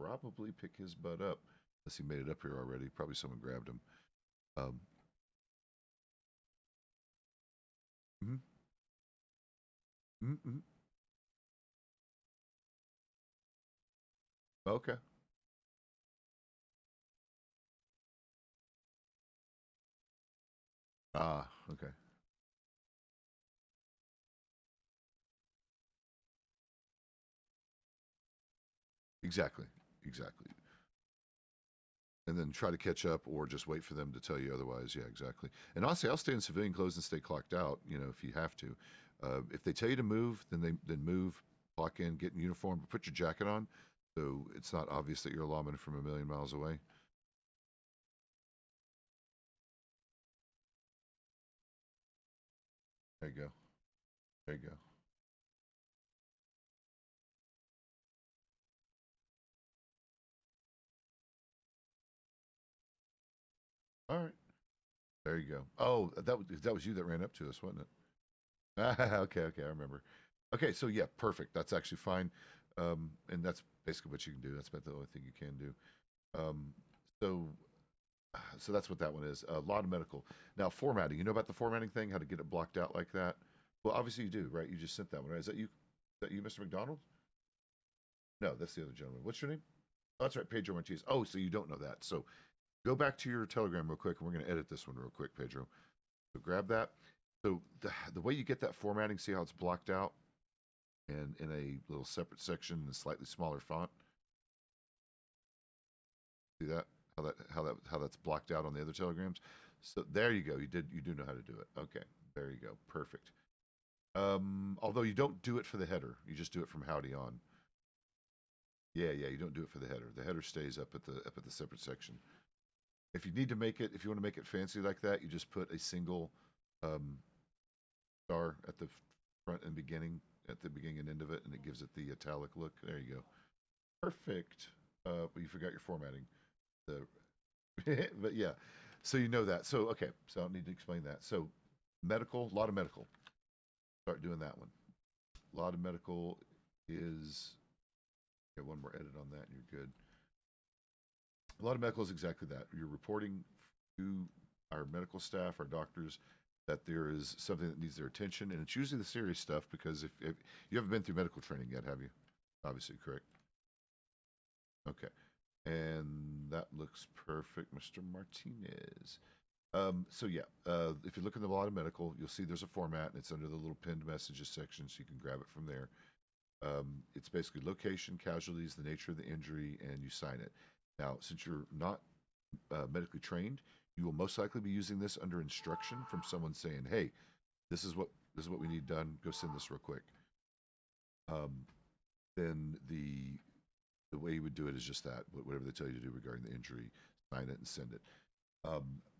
probably pick his butt up. Unless he made it up here already. Probably someone grabbed him. Um, mm mm Okay. Ah, okay. Exactly. Exactly. And then try to catch up or just wait for them to tell you otherwise. Yeah, exactly. And honestly, I'll stay in civilian clothes and stay clocked out, if you have to. If they tell you to move, then move, clock in, get in uniform, but put your jacket on so it's not obvious that you're a lawman from a million miles away. There you go. There you go. All right. There you go. Oh, that was you that ran up to us, wasn't it? Okay, okay, I remember. Okay, so yeah, perfect. That's actually fine. And that's basically what you can do. That's about the only thing you can do. Um, so So that's what that one is. A lot of medical. Now, formatting. You know about the formatting thing? How to get it blocked out like that? Well, obviously you do, right? You just sent that one, right? Is that you, Mr. McDonald? No, that's the other gentleman. What's your name? Oh, that's right, Pedro Martinez. Oh, so you don't know that. So go back to your Telegram real quick, and we're going to edit this one real quick, Pedro. So grab that. So the way you get that formatting, see how it's blocked out and in a little separate section in a slightly smaller font. See that? How that's blocked out on the other telegrams. So there you go. You do know how to do it. Okay, there you go. Perfect. Although you don't do it for the header, you just do it from howdy on. Yeah, yeah, you don't do it for the header. The header stays up at the separate section. If you want to make it fancy like that, you just put a single um, star at the beginning and end of it, and it gives it the italic look. There you go. Perfect. But you forgot your formatting. The but yeah, so you know that. So okay, so I don't need to explain that. So medical, a lot of medical. Start doing that one. A lot of medical is get one more edit on that, and you're good. A lot of medical is exactly that. You're reporting to our medical staff, our doctors, that there is something that needs their attention, and it's usually the serious stuff because if you haven't been through medical training yet, have you? Obviously, correct. Okay, and that looks perfect, Mr. Martinez. So yeah, if you look in the bottom medical, you'll see there's a format, and it's under the little pinned messages section, so you can grab it from there. It's basically location, casualties, the nature of the injury, and you sign it. Now, since you're not medically trained, you will most likely be using this under instruction from someone saying, "Hey, this is what we need done. Go send this real quick." Um, then the way you would do it is just that, whatever they tell you to do regarding the injury, sign it and send it.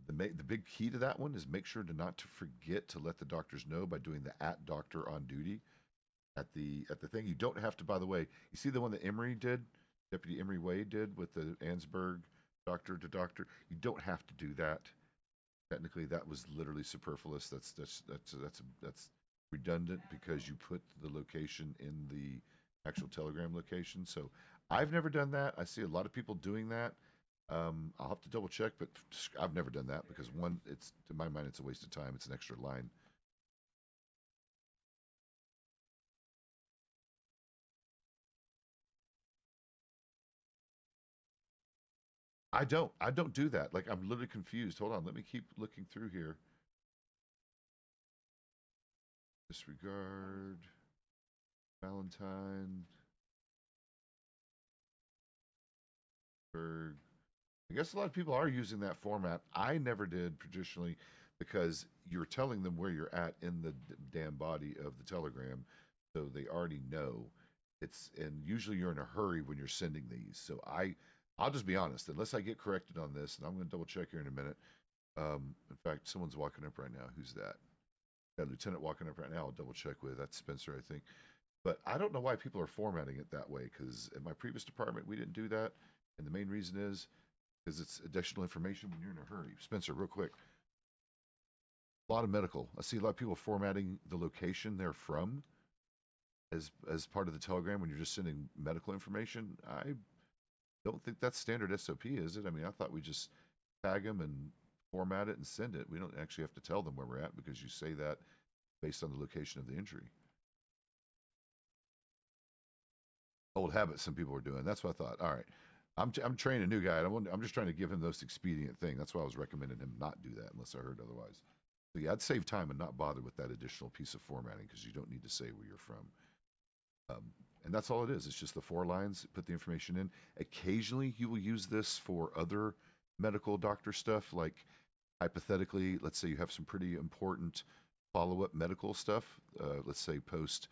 The big key to that one is make sure to not to forget to let the doctors know by doing the at doctor on duty at the thing. You don't have to, by the way. You see the one that Emery did, Deputy Emery Wade did with the Ansberg doctor to doctor. You don't have to do that. Technically, that was literally superfluous. That's redundant because you put the location in the actual Telegram location. So I've never done that. I see a lot of people doing that. I'll have to double check, but I've never done that because one, it's to my mind, it's a waste of time. It's an extra line. I don't do that. Like I'm literally confused. Hold on, let me keep looking through here. Disregard, Valentine, Berg. I guess a lot of people are using that format. I never did traditionally because you're telling them where you're at in the damn body of the telegram, so they already know. And usually you're in a hurry when you're sending these. So I'll just be honest, unless I get corrected on this, and I'm going to double check here in a minute. In fact, someone's walking up right now. Who's that? Got a lieutenant walking up right now. I'll double check with. That's Spencer, I think. But I don't know why people are formatting it that way because in my previous department, we didn't do that. And the main reason is because it's additional information when you're in a hurry. Spencer, real quick, a lot of medical. I see a lot of people formatting the location they're from as part of the telegram when you're just sending medical information. I Don't think that's standard SOP, is it? I mean, I thought we just tag them and format it and send it. We don't actually have to tell them where we're at because you say that based on the location of the injury. Old habits some people are doing. That's what I thought. All right. I'm training a new guy. I'm just trying to give him the most expedient thing. That's why I was recommending him not do that unless I heard otherwise. So yeah, I'd save time and not bother with that additional piece of formatting because you don't need to say where you're from. Um, and that's all it is. It's just the 4 lines, put the information in. Occasionally, you will use this for other medical doctor stuff, like hypothetically, let's say you have some pretty important follow up medical stuff, let's say post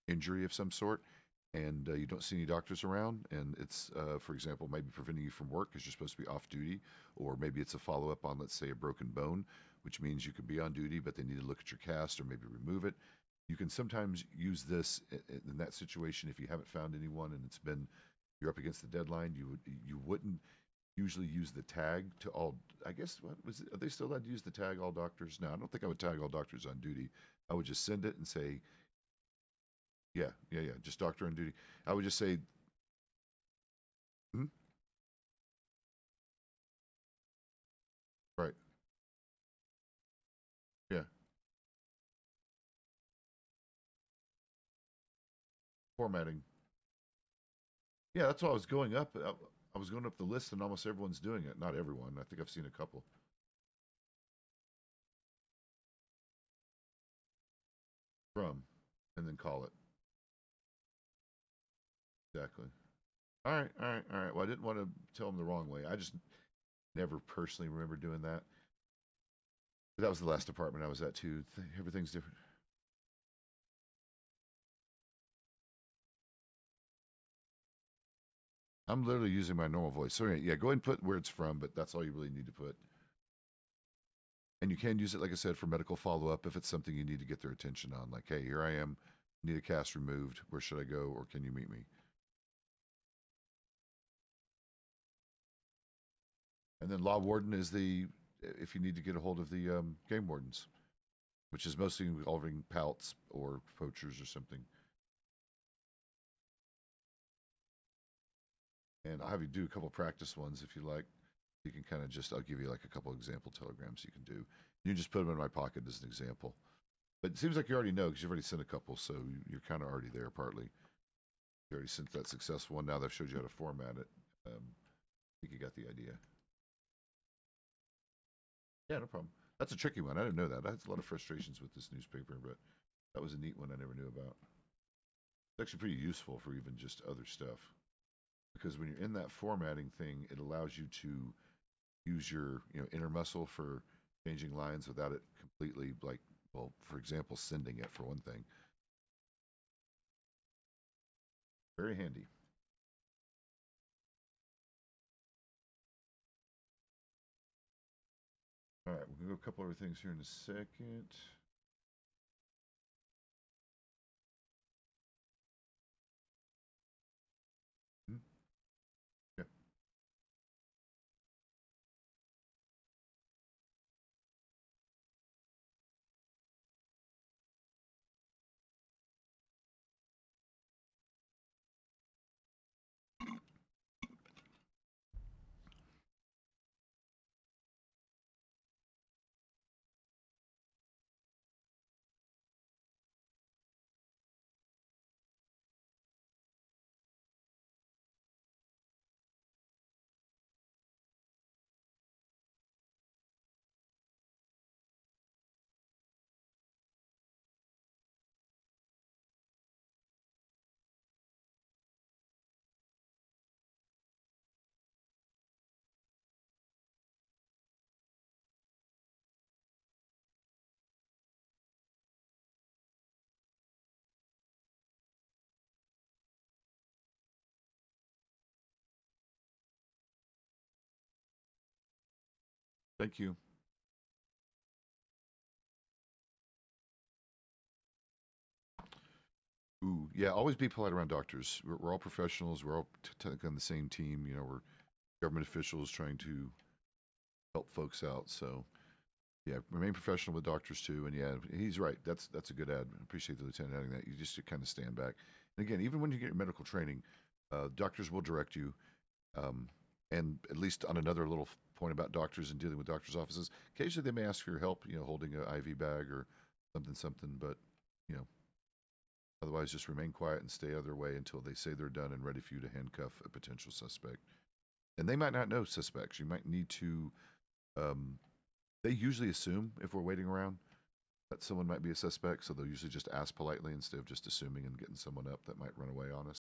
injury of some sort, and you don't see any doctors around, and it's, for example, maybe preventing you from work because you're supposed to be off duty, or maybe it's a follow up on, let's say, a broken bone, which means you could be on duty, but they need to look at your cast or maybe remove it. You can sometimes use this in that situation if you haven't found anyone and it's been you're up against the deadline. You wouldn't usually use the tag to all. I guess what was it, are they still allowed to use the tag all doctors? No, I don't think I would tag all doctors on duty. I would just send it and say, yeah, yeah, yeah, just doctor on duty. I would just say, hmm, right, yeah, formatting. Yeah, that's why I was going up. I was going up the list, and almost everyone's doing it. Not everyone. I think I've seen a couple from, and then call it exactly. All right, all right, all right. Well, I didn't want to tell them the wrong way. I just never personally remember doing that. But that was the last department I was at too. Everything's different. I'm literally using my normal voice. So yeah, go ahead and put where it's from, but that's all you really need to put. And you can use it, like I said, for medical follow-up if it's something you need to get their attention on. Like, hey, here I am, need a cast removed. Where should I go, or can you meet me? And then law warden is the if you need to get a hold of the game wardens, which is mostly involving pelts or poachers or something. And I'll have you do a couple practice ones if you like. You can kind of just, I'll give you like a couple example telegrams you can do. You just put them in my pocket as an example. But it seems like you already know because you've already sent a couple, so you're kind of already there partly. You already sent that successful one. Now they've showed you how to format it. I think you got the idea. Yeah, no problem. That's a tricky one. I didn't know that. I had a lot of frustrations with this newspaper, but that was a neat one I never knew about. It's actually pretty useful for even just other stuff because when you're in that formatting thing, it allows you to use your inner muscle for changing lines without it completely like well, for example, sending it for one thing. Very handy. All right, we'll go a couple other things here in a second. Hmm, yeah, thank you. Ooh, yeah, always be polite around doctors. We're all professionals. We're all technically on the same team. We're government officials trying to help folks out. So yeah, remain professional with doctors too. And yeah, he's right. That's a good ad. I appreciate the lieutenant adding that. You just kind of stand back. And again, even when you get your medical training, doctors will direct you. Um, and at least on another little point about doctors and dealing with doctors' offices, occasionally they may ask for your help, holding an IV bag or something, but, you know, otherwise just remain quiet and stay out of their way until they say they're done and ready for you to handcuff a potential suspect. And they might not know suspects. You might need to, um, they usually assume if we're waiting around that someone might be a suspect, so they'll usually just ask politely instead of just assuming and getting someone up that might run away on us.